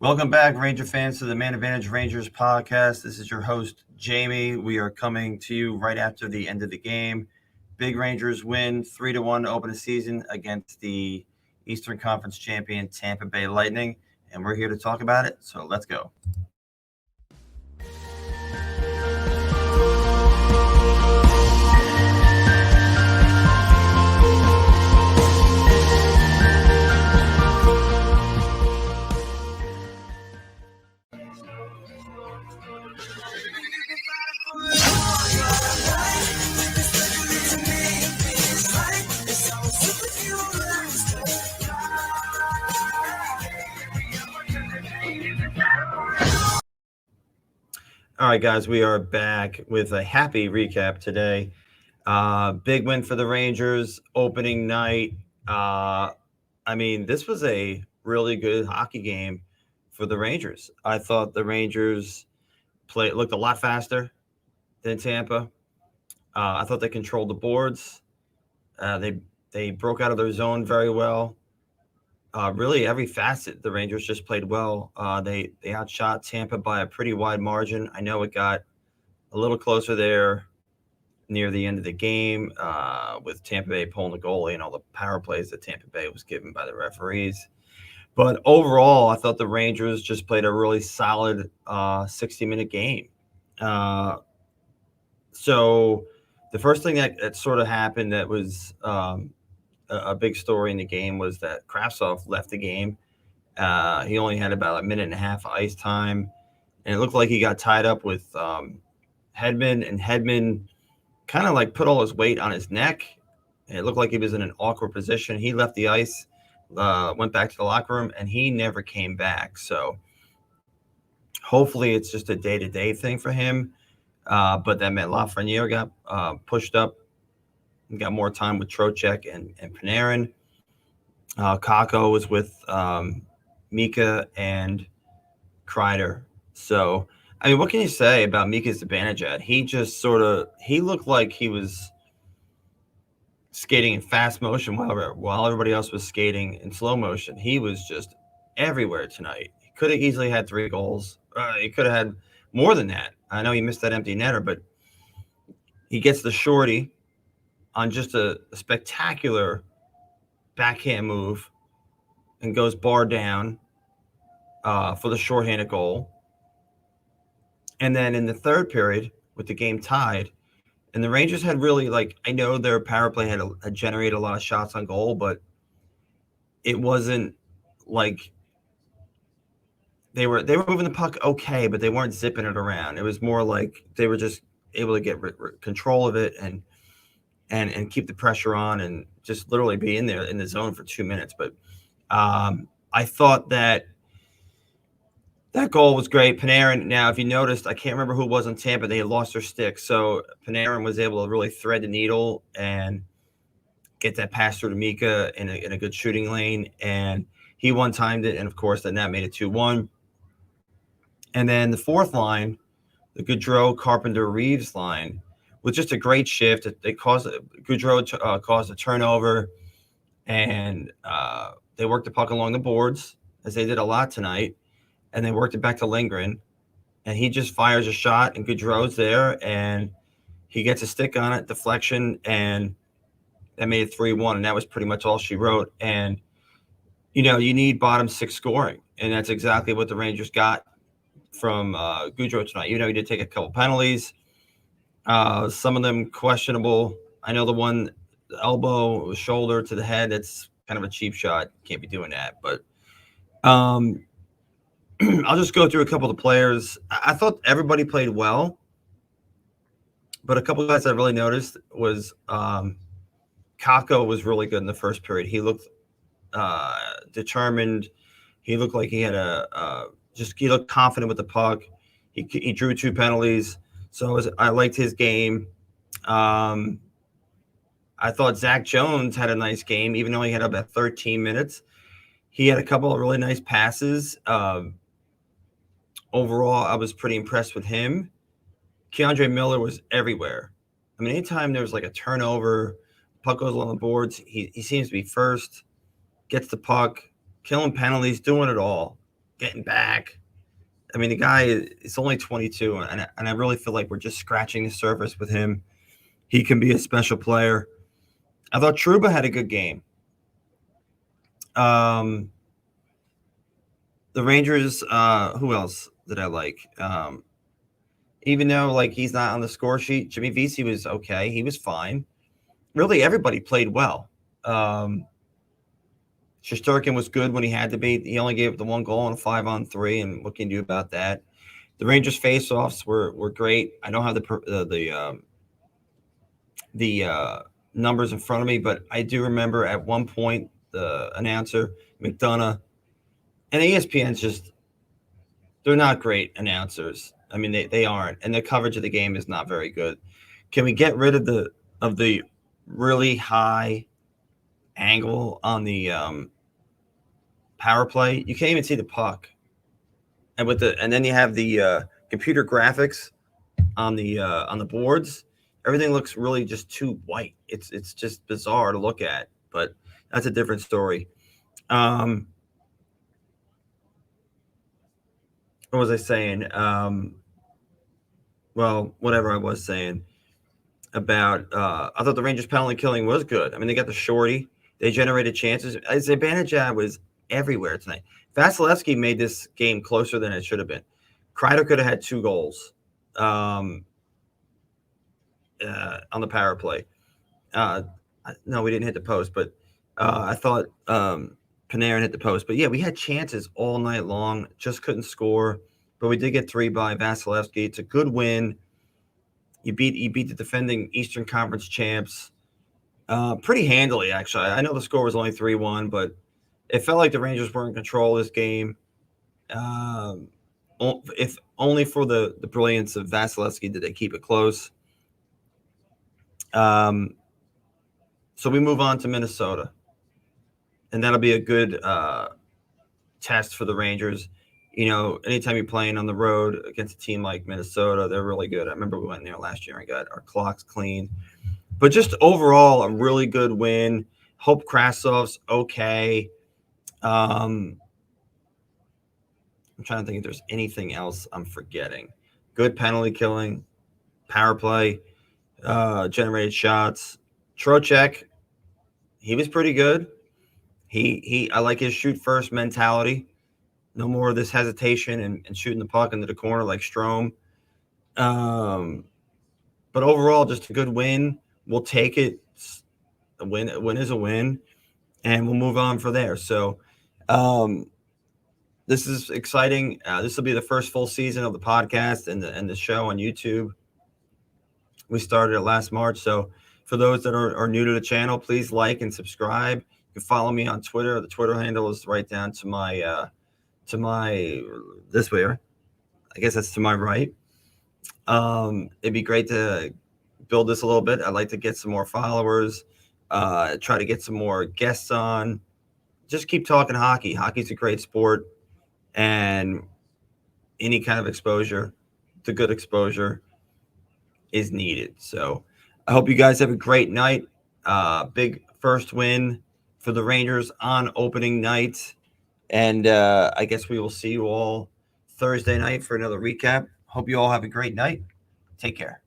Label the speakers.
Speaker 1: Welcome back, Ranger fans, to the Man Advantage Rangers podcast. This is your host, Jamie. We are coming to you right after the end of the game. Big Rangers win 3-1 to open the season against the Eastern Conference champion Tampa Bay Lightning, and we're here to talk about it. So let's go. All right, guys, we are back with a happy recap today. Big win for the Rangers, opening night. This was a really good hockey game for the Rangers. I thought the Rangers looked a lot faster than Tampa. I thought they controlled the boards. They broke out of their zone very well. Really, every facet the Rangers just played well. They outshot Tampa by a pretty wide margin. I know it got a little closer there near the end of the game with Tampa Bay pulling the goalie and all the power plays that Tampa Bay was given by the referees. But overall, I thought the Rangers just played a really solid 60-minute game. So the first thing that sort of happened that was a big story in the game was that Kravtsov left the game. He only had about a minute and a half ice time, and it looked like he got tied up with Hedman, and Hedman kind of like put all his weight on his neck. And it looked like he was in an awkward position. He left the ice, went back to the locker room, and he never came back. So hopefully it's just a day-to-day thing for him. But that meant Lafreniere got pushed up and got more time with Trocheck and Panarin. Kakko was with Mika and Kreider. So, what can you say about Mika Zibanejad? He looked like he was skating in fast motion while everybody else was skating in slow motion. He was just everywhere tonight. He could have easily had 3 goals. He could have had more than that. I know he missed that empty netter, but he gets the shorty on just a spectacular backhand move and goes bar down for the shorthanded goal. And then in the third period, with the game tied, and the Rangers had really, I know their power play had generated a lot of shots on goal, but it wasn't like they were moving the puck okay, but they weren't zipping it around. It was more like they were just able to get control of it and keep the pressure on and just literally be in there in the zone for 2 minutes. But I thought that goal was great. Panarin, now, if you noticed, I can't remember who it was on Tampa. They had lost their stick. So Panarin was able to really thread the needle and get that pass through to Mika in a good shooting lane. And he one-timed it. And, of course, then that made it 2-1. And then the fourth line, the Gaudreau, Carpenter, Reeves line, was just a great shift. Gaudreau caused a turnover, and they worked the puck along the boards, as they did a lot tonight. And they worked it back to Lindgren, and he just fires a shot, and Gaudreau's there, and he gets a stick on it, deflection, and that made it 3-1, and that was pretty much all she wrote. And, you need bottom six scoring, and that's exactly what the Rangers got from Gaudreau tonight. He did take a couple penalties, some of them questionable. I know the one, the elbow, shoulder to the head, that's kind of a cheap shot. Can't be doing that, but I'll just go through a couple of the players. I thought everybody played well, but a couple of guys I really noticed was Kakko was really good in the first period. He looked determined. He looked like he had he looked confident with the puck. He drew 2 penalties, so I liked his game. I thought Zach Jones had a nice game, even though he had about 13 minutes. He had a couple of really nice passes. Overall, I was pretty impressed with him. Keandre Miller was everywhere. Anytime there was like a turnover, puck goes along the boards, he seems to be first, gets the puck, killing penalties, doing it all. getting back. I mean, the guy is only 22, and I really feel like we're just scratching the surface with him. He can be a special player. I thought Trouba had a good game. The Rangers, who else did I like? Even though like he's not on the score sheet, Jimmy Vesey was okay. He was fine. Really, everybody played well. Shesterkin was good when he had to be. He only gave up the 1 goal on a 5-on-3, and what can you do about that? The Rangers face-offs were great. I don't have the numbers in front of me, but I do remember at one point the announcer McDonough and ESPN's just they're not great announcers. I mean, they aren't, and the coverage of the game is not very good. Can we get rid of the really high angle on the power play? You can't even see the puck, and then you have the computer graphics on the boards. Everything looks really just too white. It's just bizarre to look at, but that's a different story. What was I saying? Well, whatever I was saying about, I thought the Rangers penalty killing was good. I mean, they got the shorty. They generated chances. Zibanejad was everywhere tonight. Vasilevsky made this game closer than it should have been. Kreider could have had 2 goals on the power play. No, we didn't hit the post, but I thought Panarin hit the post. But yeah, we had chances all night long, just couldn't score. But we did get 3 by Vasilevsky. It's a good win. You beat the defending Eastern Conference champs pretty handily, actually. I know the score was only 3-1, but it felt like the Rangers were in control of this game. If only for the brilliance of Vasilevsky did they keep it close. So we move on to Minnesota, and that'll be a good test for the Rangers. You know, anytime you're playing on the road against a team like Minnesota, they're really good. I remember we went there last year and got our clocks cleaned. But just overall, a really good win. Hope Krasov's okay. I'm trying to think if there's anything else I'm forgetting. Good penalty killing, power play, generated shots. Trocheck, he was pretty good. I like his shoot first mentality. No more of this hesitation and shooting the puck into the corner like Strome. But overall, just a good win. We'll take it. A win is a win, and we'll move on from there. So this is exciting. This will be the first full season of the podcast and the show on YouTube. We started it last March. So for those that are new to the channel, please like and subscribe. You can follow me on Twitter. The Twitter handle is right down to my this way. I guess that's to my right. It'd be great to build this a little bit. I'd like to get some more followers, try to get some more guests on. Just keep talking hockey. Hockey's a great sport, and any kind of exposure, the good exposure, is needed. So I hope you guys have a great night. Big first win for the Rangers on opening night. And I guess we will see you all Thursday night for another recap. Hope you all have a great night. Take care.